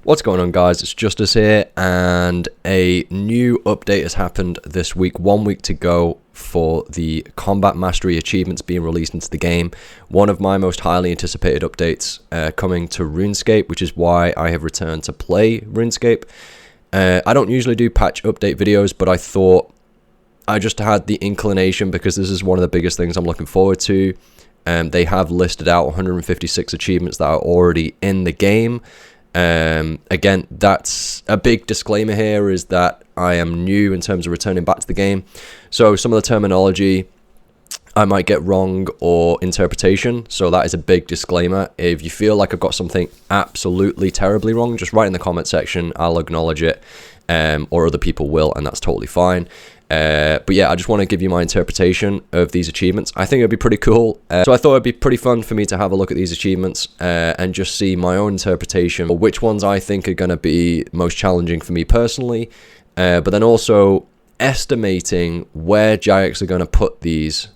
What's going on, guys? It's Justice here, and a new update has happened this week. 1 week to go for the combat mastery achievements being released into the game. One of my most highly anticipated updates coming to RuneScape, which is why I have returned to play RuneScape. I don't usually do patch update videos, but I thought I just had the inclination because this is one of the biggest things I'm looking forward to. They have listed out 156 achievements that are already in the game. Again, that's a big disclaimer here, is that I am new in terms of returning back to the game, so some of the terminology I might get wrong or interpretation, so that is a big disclaimer. If you feel like I've got something absolutely terribly wrong, just write in the comment section, I'll acknowledge it, or other people will, and that's totally fine. But yeah, I just want to give you my interpretation of these achievements. I think it'd be pretty cool. So I thought it'd be pretty fun for me to have a look at these achievements and just see my own interpretation of which ones I think are going to be most challenging for me personally. But then also estimating where Jagex are going to put these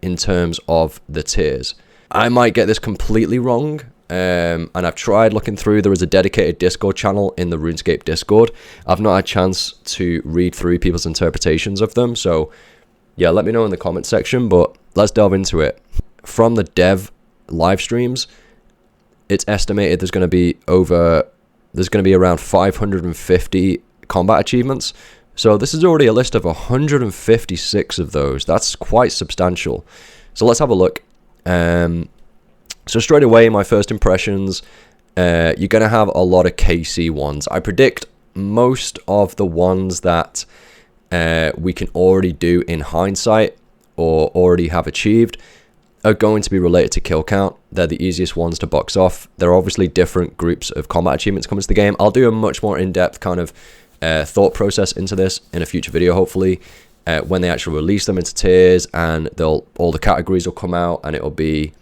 in terms of the tiers. I might get this completely wrong. And I've tried looking through. There is a dedicated Discord channel in the RuneScape Discord. I've not had a chance to read through people's interpretations of them, so yeah, let me know in the comment section, but let's delve into it. From the dev live streams, it's estimated there's going to be around 550 combat achievements, so this is already a list of 156 of those. That's quite substantial, so let's have a look. So straight away, my first impressions, you're going to have a lot of KC ones. I predict most of the ones that we can already do in hindsight or already have achieved are going to be related to kill count. They're the easiest ones to box off. There are obviously different groups of combat achievements coming to the game. I'll do a much more in-depth kind of thought process into this in a future video, hopefully, when they actually release them into tiers, and all the categories will come out and it'll be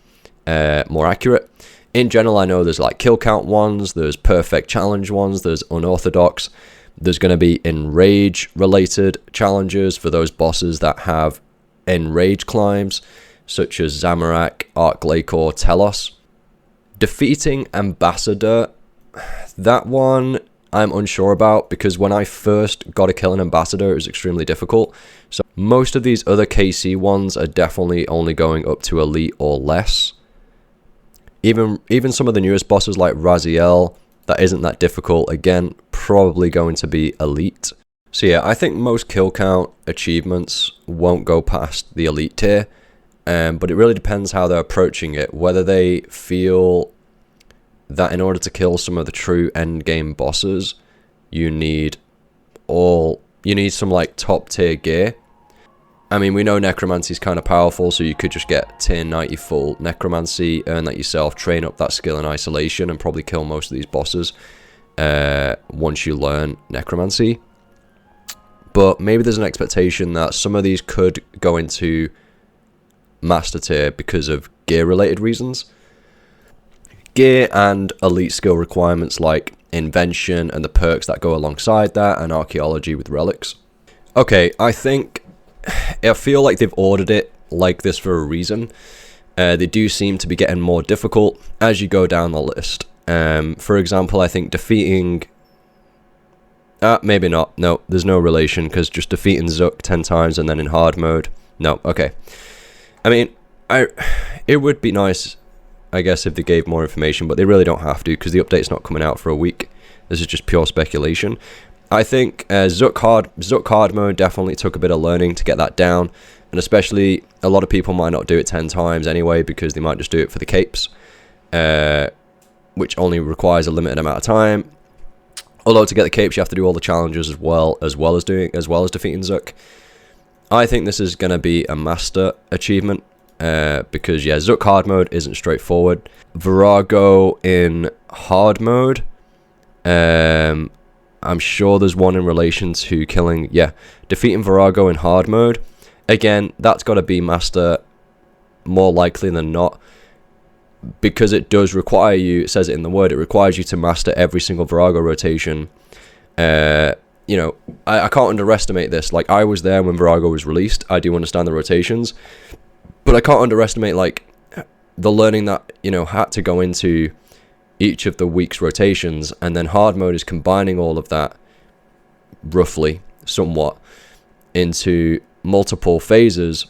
more accurate. In general, I know there's like kill count ones, there's perfect challenge ones, there's unorthodox, there's going to be enrage related challenges for those bosses that have enrage climbs, such as Zamorak, Archlakor, Telos. Defeating Ambassador, that one I'm unsure about, because when I first got a kill in Ambassador, it was extremely difficult. So most of these other KC ones are definitely only going up to elite or less. Even some of the newest bosses like Raziel, that isn't that difficult. Again, probably going to be elite. So yeah, I think most kill count achievements won't go past the elite tier. But it really depends how they're approaching it. Whether they feel that in order to kill some of the true end game bosses, you need some like top tier gear. I mean, we know Necromancy is kind of powerful, so you could just get tier 90 full Necromancy, earn that yourself, train up that skill in isolation, and probably kill most of these bosses once you learn Necromancy. But maybe there's an expectation that some of these could go into Master tier because of gear-related reasons. Gear and elite skill requirements like Invention and the perks that go alongside that, and Archaeology with relics. Okay, I feel like they've ordered it like this for a reason. They do seem to be getting more difficult as you go down the list. For example, I think defeating... maybe not. No, there's no relation, because just defeating Zook 10 times and then in hard mode... No, okay. I mean, it would be nice, I guess, if they gave more information, but they really don't have to, because the update's not coming out for a week. This is just pure speculation. I think Zook hard mode definitely took a bit of learning to get that down, and especially a lot of people might not do it 10 times anyway, because they might just do it for the capes, which only requires a limited amount of time. Although to get the capes you have to do all the challenges as well as defeating Zook. I think this is going to be a master achievement, because yeah, Zook hard mode isn't straightforward. Virago in hard mode, I'm sure there's one in relation to defeating Virago in hard mode. Again, that's got to be master more likely than not, because it does require you, it says it in the word, it requires you to master every single Virago rotation. You know, I can't underestimate this. Like, I was there when Virago was released. I do understand the rotations, but I can't underestimate, like, the learning that, you know, had to go into, each of the week's rotations, and then hard mode is combining all of that roughly, somewhat, into multiple phases,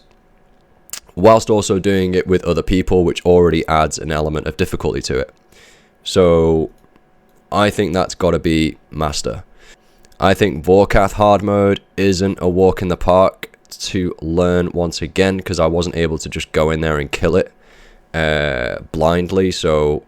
whilst also doing it with other people, which already adds an element of difficulty to it. So I think that's got to be master. I think Vorkath hard mode isn't a walk in the park to learn once again, because I wasn't able to just go in there and kill it blindly. So,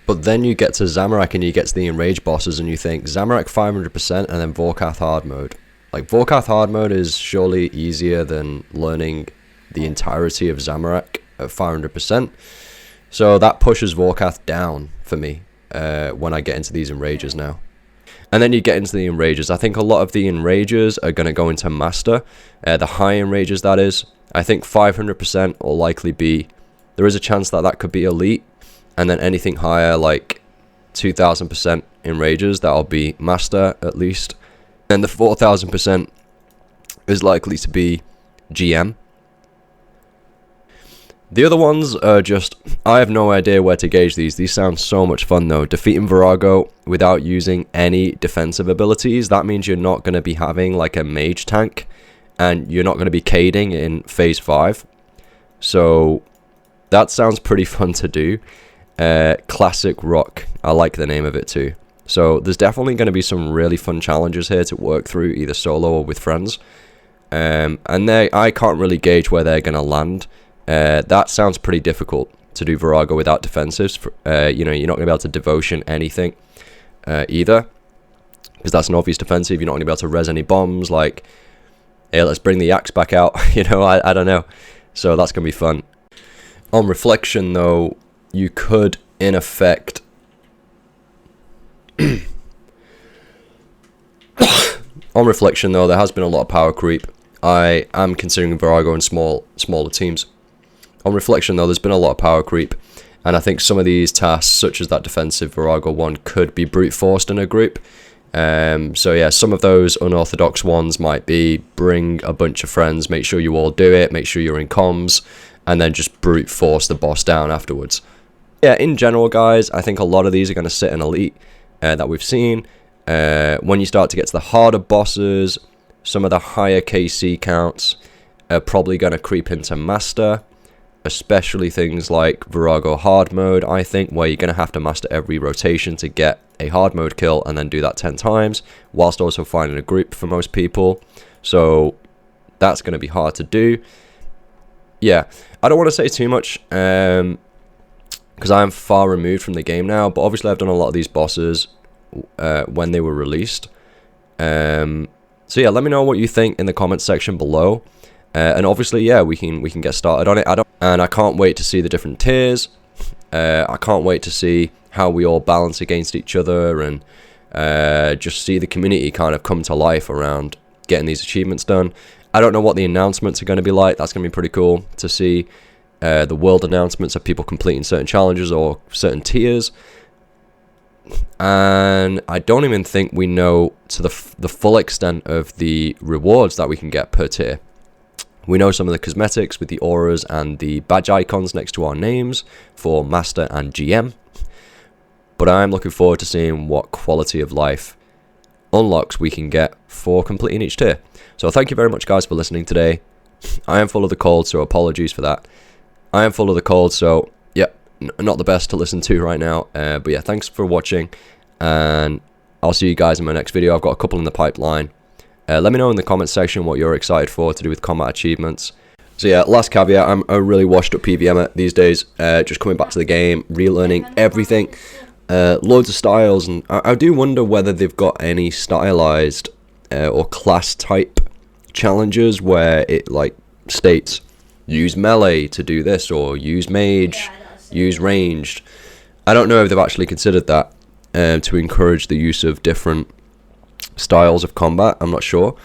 but then you get to Zamorak and you get to the enraged bosses and you think Zamorak 500% and then Vorkath hard mode. Like, Vorkath hard mode is surely easier than learning the entirety of Zamorak at 500%. So that pushes Vorkath down for me when I get into these enrages now. And then you get into the enrages. I think a lot of the enrages are going to go into master. The high enrages, that is. I think 500% will likely be... There is a chance that that could be elite. And then anything higher, like 2000% enrages, that'll be master at least. And the 4000% is likely to be GM. The other ones are just, I have no idea where to gauge these. These sound so much fun though. Defeating Virago without using any defensive abilities, that means you're not going to be having like a mage tank, and you're not going to be cading in phase 5. So that sounds pretty fun to do. Classic Rock, I like the name of it too. So there's definitely going to be some really fun challenges here to work through, either solo or with friends. And I can't really gauge where they're going to land. That sounds pretty difficult to do Virago without defensives. You know, you're not going to be able to devotion anything either, because that's an obvious defensive. You're not going to be able to res any bombs, like, hey, let's bring the axe back out. You know, I don't know. So that's going to be fun. On reflection, though, you could, in effect... On reflection, though, there has been a lot of power creep. I am considering Virago in smaller teams. On reflection, though, there's been a lot of power creep, and I think some of these tasks, such as that defensive Virago one, could be brute forced in a group. So yeah, some of those unorthodox ones might be bring a bunch of friends, make sure you all do it, make sure you're in comms, and then just brute force the boss down afterwards. Yeah, in general, guys, I think a lot of these are going to sit in elite that we've seen. When you start to get to the harder bosses, some of the higher KC counts are probably going to creep into master, especially things like Virago hard mode, I think, where you're going to have to master every rotation to get a hard mode kill and then do that 10 times, whilst also finding a group for most people. So that's going to be hard to do. Yeah, I don't want to say too much, because I am far removed from the game now, but obviously I've done a lot of these bosses when they were released. So yeah, let me know what you think in the comments section below. And obviously, yeah, we can get started on it. I can't wait to see the different tiers. I can't wait to see how we all balance against each other, and just see the community kind of come to life around getting these achievements done. I don't know what the announcements are going to be like. That's going to be pretty cool to see. The world announcements of people completing certain challenges or certain tiers. And I don't even think we know to the full extent of the rewards that we can get per tier. We know some of the cosmetics with the auras and the badge icons next to our names for Master and GM. But I'm looking forward to seeing what quality of life unlocks we can get for completing each tier. So thank you very much, guys, for listening today. I am full of the cold, so apologies for that. I am full of the cold, so yeah, not the best to listen to right now. But yeah, thanks for watching, and I'll see you guys in my next video. I've got a couple in the pipeline. Let me know in the comment section what you're excited for to do with combat achievements. So yeah, last caveat, I'm a really washed up PVMer these days, just coming back to the game, relearning everything, loads of styles, and I do wonder whether they've got any stylized or class type challenges where it like states, use melee to do this, or use mage, use ranged. I don't know if they've actually considered that to encourage the use of different styles of combat. I'm not sure.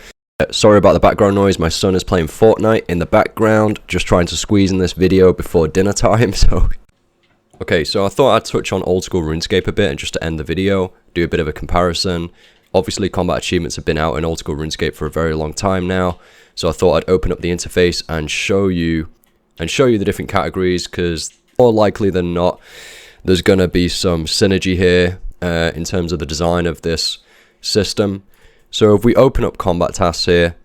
Sorry about the background noise. My son is playing Fortnite in the background, just trying to squeeze in this video before dinner time. So okay, so I thought I'd touch on old school RuneScape a bit, and just to end the video, do a bit of a comparison. Obviously, combat achievements have been out in old school RuneScape for a very long time now, so I thought I'd open up the interface and show you the different categories, because more likely than not, there's going to be some synergy here in terms of the design of this system. So if we open up combat tasks here,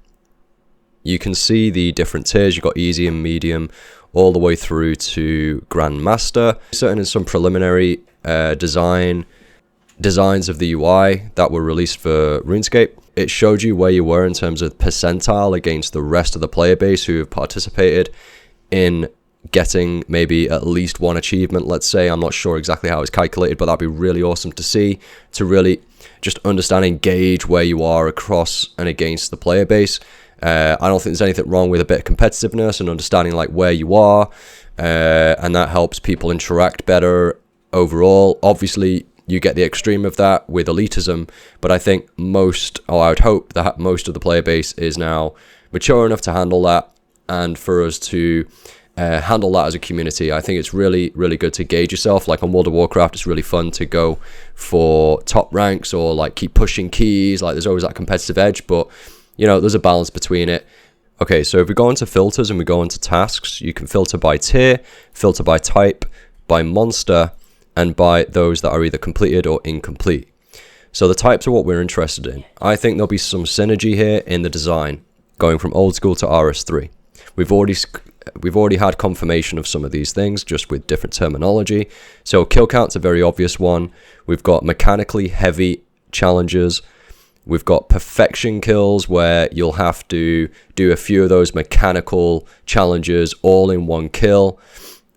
you can see the different tiers. You've got easy and medium all the way through to Grandmaster. Certain in some preliminary designs of the UI that were released for RuneScape. It showed you where you were in terms of percentile against the rest of the player base who have participated in getting maybe at least one achievement, let's say. I'm not sure exactly how it's calculated, but that'd be really awesome to see, to really just understand and gauge where you are across and against the player base. I don't think there's anything wrong with a bit of competitiveness and understanding like where you are, and that helps people interact better overall. Obviously, you get the extreme of that with elitism, but I think I would hope that most of the player base is now mature enough to handle that, and for us to handle that as a community. I think it's really, really good to gauge yourself. Like on World of Warcraft, it's really fun to go for top ranks or like keep pushing keys. Like there's always that competitive edge, but you know, there's a balance between it. Okay, so if we go into filters and we go into tasks, you can filter by tier, filter by type, by monster, and by those that are either completed or incomplete. So the types are what we're interested in. I think there'll be some synergy here in the design, going from old school to RS3. We've already had confirmation of some of these things, just with different terminology. So kill count's a very obvious one. We've got mechanically heavy challenges. We've got perfection kills where you'll have to do a few of those mechanical challenges all in one kill.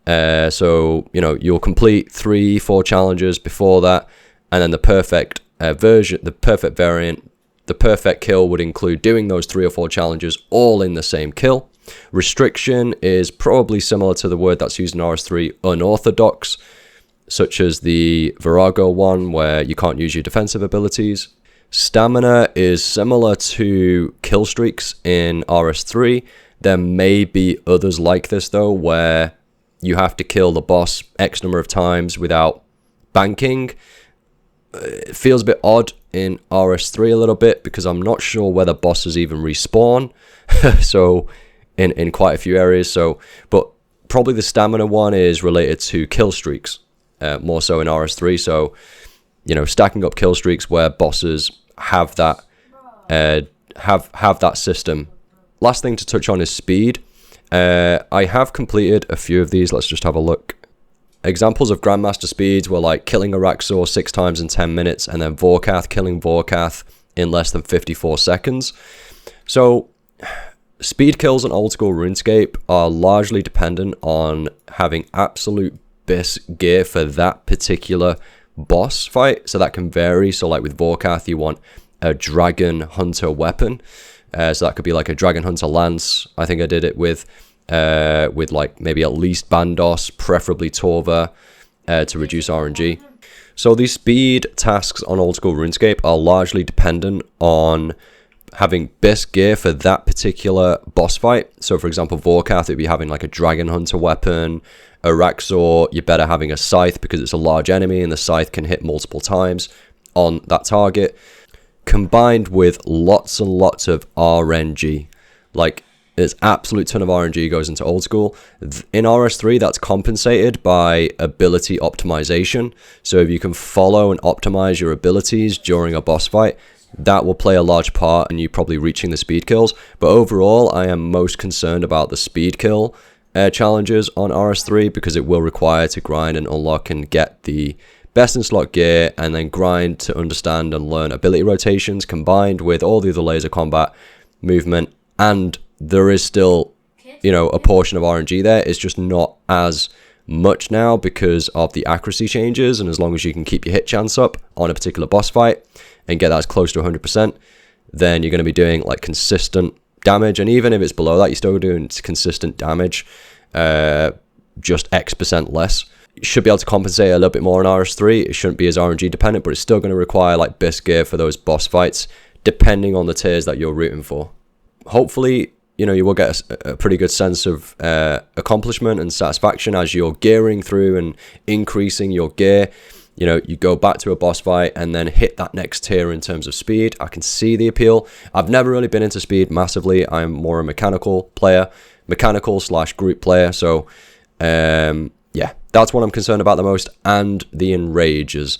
So, you know, you'll complete 3-4 challenges before that, and then the perfect version, the perfect variant, the perfect kill would include doing those 3 or 4 challenges all in the same kill. Restriction is probably similar to the word that's used in RS3, unorthodox, such as the Virago one where you can't use your defensive abilities. Stamina is similar to kill streaks in RS3. There may be others like this though, where you have to kill the boss X number of times without banking. It feels a bit odd in RS3 a little bit because I'm not sure whether bosses even respawn. So in quite a few areas. So, but probably the stamina one is related to kill streaks, more so in RS3. So, you know, stacking up kill streaks where bosses have that have that system. Last thing to touch on is speed. I have completed a few of these. Let's just have a look. Examples of Grandmaster speeds were like killing Araxor 6 times in 10 minutes, and then Vorkath, killing Vorkath in less than 54 seconds. So speed kills in old school RuneScape are largely dependent on having absolute BIS gear for that particular boss fight. So that can vary. So like with Vorkath, you want a Dragon Hunter weapon. So that could be like a Dragon Hunter lance. I think I did it with like maybe at least Bandos, preferably Torva, to reduce RNG. So these speed tasks on old school RuneScape are largely dependent on having best gear for that particular boss fight. So for example, Vorkath, it'd be having like a Dragon Hunter weapon. Araxor, you're better having a scythe because it's a large enemy and the scythe can hit multiple times on that target, combined with lots and lots of RNG. Like there's absolute ton of RNG goes into old school. In RS3, that's compensated by ability optimization. So if you can follow and optimize your abilities during a boss fight, that will play a large part in you probably reaching the speed kills. But overall, I am most concerned about the speed kill challenges on RS3 because it will require to grind and unlock and get the best in slot gear, and then grind to understand and learn ability rotations combined with all the other layers of combat movement. And there is still, you know, a portion of RNG there. It's just not as much now because of the accuracy changes, and as long as you can keep your hit chance up on a particular boss fight and get that as close to 100%, then you're going to be doing like consistent damage. And even if it's below that, you're still doing consistent damage, just X% less. You should be able to compensate a little bit more in RS3. It shouldn't be as RNG dependent, but it's still going to require like BIS gear for those boss fights, depending on the tiers that you're rooting for. Hopefully, you know, you will get a pretty good sense of accomplishment and satisfaction as you're gearing through and increasing your gear. You know, you go back to a boss fight and then hit that next tier in terms of speed. I can see the appeal. I've never really been into speed massively. I'm more a mechanical player, mechanical / group player. So yeah, that's what I'm concerned about the most. And the enrages.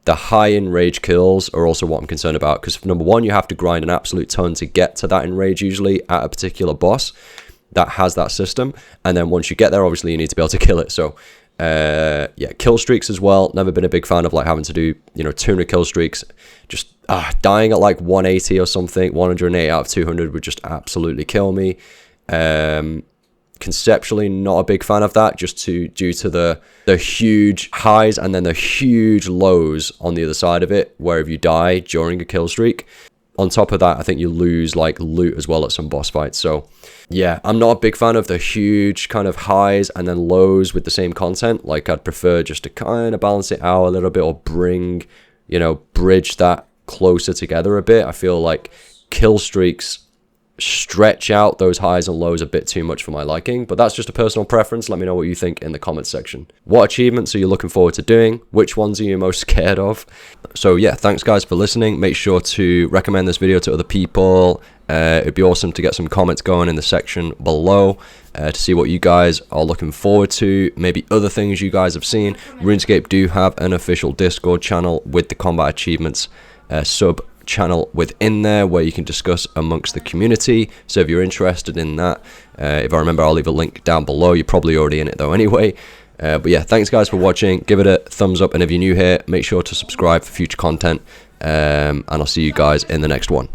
The high enrage kills are also what I'm concerned about, because number one, you have to grind an absolute ton to get to that enrage usually at a particular boss that has that system, and then once you get there, obviously you need to be able to kill it. So yeah, kill streaks as well. Never been a big fan of like having to do, you know, 200 kill streaks. Just dying at like 180 or something, 180 out of 200 would just absolutely kill me. Conceptually not a big fan of that, just due to the huge highs and then the huge lows on the other side of it, where if you die during a kill streak, on top of that, I think you lose like loot as well at some boss fights. So yeah, I'm not a big fan of the huge kind of highs and then lows with the same content. Like, I'd prefer just to kind of balance it out a little bit, or bring, you know, bridge that closer together a bit. I feel like kill streaks stretch out those highs and lows a bit too much for my liking, but that's just a personal preference. Let me know what you think in the comments section. What achievements are you looking forward to doing? Which ones are you most scared of? So yeah, thanks guys for listening. Make sure to recommend this video to other people. It'd be awesome to get some comments going in the section below to see what you guys are looking forward to, maybe other things you guys have seen. RuneScape do have an official Discord channel with the combat achievements sub channel within there, where you can discuss amongst the community. So if you're interested in that, if I remember, I'll leave a link down below. You're probably already in it though anyway. But yeah, thanks guys for watching. Give it a thumbs up, and if you're new here, make sure to subscribe for future content, and I'll see you guys in the next one.